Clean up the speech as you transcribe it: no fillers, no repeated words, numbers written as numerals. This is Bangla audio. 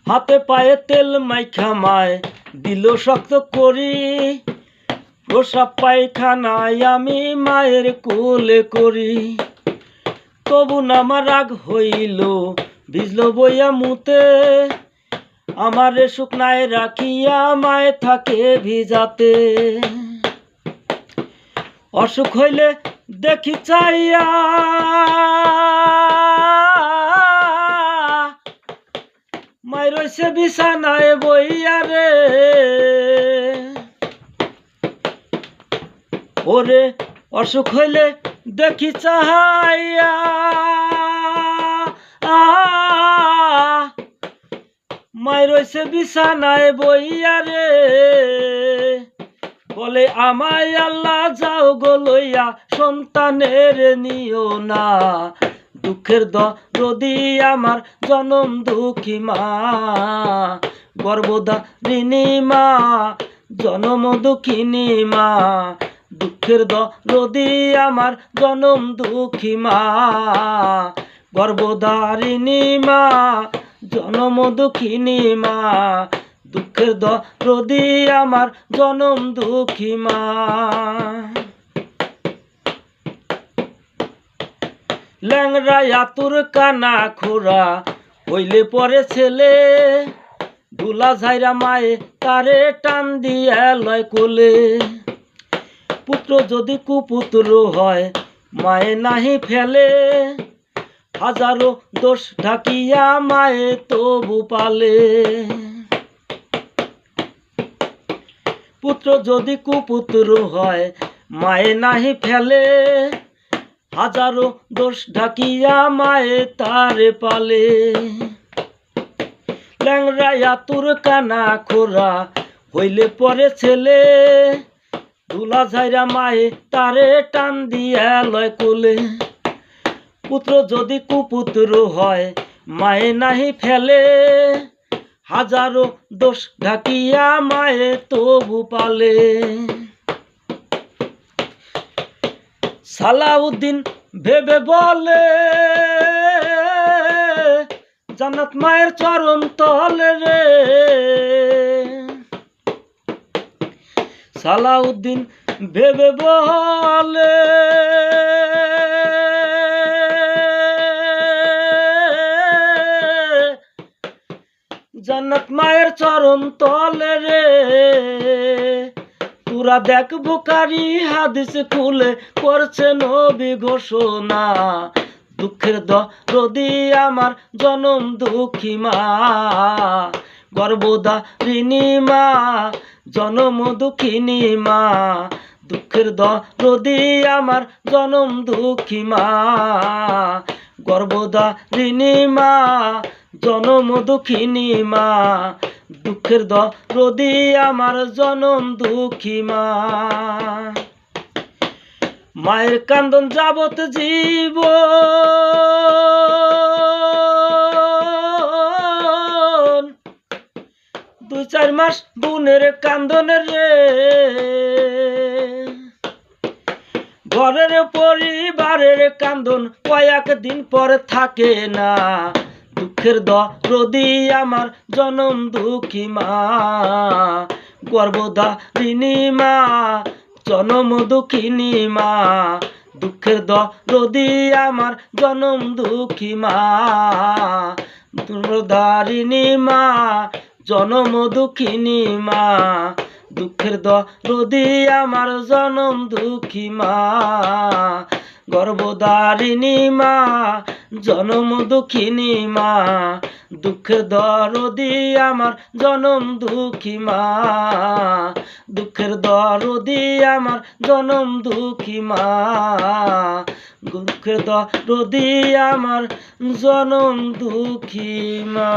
হাতে পায়ে তেল মাইখা মায় দিল শক্ত করি, প্রসাব পায়খানায় আমি মায়ের কোলে করি। তবু আমার রাগ হইল ভিজল বইয়া মুতে, আমারে শুকনায় রাখিয়া মায়ে থাকে ভিজাতে। অসুখ হইলে দেখি চাইয়া মায় রইছে বিছানায় বইয়া রে, ওরে অসুখ হইলে দেখি চাহাইয়া মায় রইছে বিছানায় বইয়া রে, বলে আমায় আল্লাহ যাও গো লইয়া সন্তানের নিও না। দুঃখের দরদি আমার জনম দুঃখী মা, গর্ভধারিণী মা, জনম দুঃখিনী মা। দুঃখের দরদি আমার জনম দুঃখী মা, গর্ভধারিণী মা, জনম দুঃখিনী মা। দুঃখের দরদি আমার জনম দুঃখী মা। ল্যাংরা আতুর কানা খোরা হইলে পরে ছেলে, দুলা ঝাইরা মায়ে তারে টান দিয়া লয় কোলে। পুত্র যদি কুপুত্র হয় মায়ে নাহি ফেলে, হাজারো দোষ ঢাকিয়া মায়ে তবু পালে। পুত্র যদি কুপুত্র হয় মায়ে নাহি ফেলে, হাজারো দোষ ঢাকিয়া মায়ে তারে পালে। ল্যাংরা আতুর কানা খোরা হইলে পরে ছেলে, দুলা ঝাইরা মায়ে তারে টান দিয়া লয় কোলে। পুত্র যদি কুপুত্র হয় মায়ে নাহি ফেলে, হাজারো দোষ ঢাকিয়া মায়ে তবু পালে। সালাউদ্দিন ভেবে বলে জান্নাত মায়ের চরণ তলে রে, সালাউদ্দিন ভেবে বলে জান্নাত মায়ের চরণ তলে রে। তোরা দেখ বুখারী হাদিস খুলে করছে নবী ঘোষণা, দুঃখের দরদি আমার জনম দুঃখী মা, গর্ভধারিণী মা, জনম দুঃখিনী মা। দুঃখের দরদি আমার জনম দুঃখী মা, গর্ভধারিণী মা, জনম দুঃখিনী মা। দুঃখের দরদি আমার জনম দুঃখী মা। মায়ের কান্দন যাবত জীবন, 2-4 মাস বোনের কান্দনের রে, ঘরের পরিবারের কান্দন কয়েকদিন পর থাকে না। দুঃখের দরদি আমার জনম দুঃখী মা, গর্ভধারিণী মা, জনম দুঃখিনী মা। দুঃখের দরদি আমার জনম দুঃখী মা, গর্ভধারিণী মা, জনম দুঃখিনী মা। দুঃখের দরদি আমার জনম দুঃখী মা, গর্ভধারিণী মা, জনম দুঃখিনী মা। দুঃখের দরদি আমার জনম দুঃখী মা, দুঃখের দরদি আমার জনম দুঃখী মা। দুঃখের দরদি আমার জনম দুঃখী মা।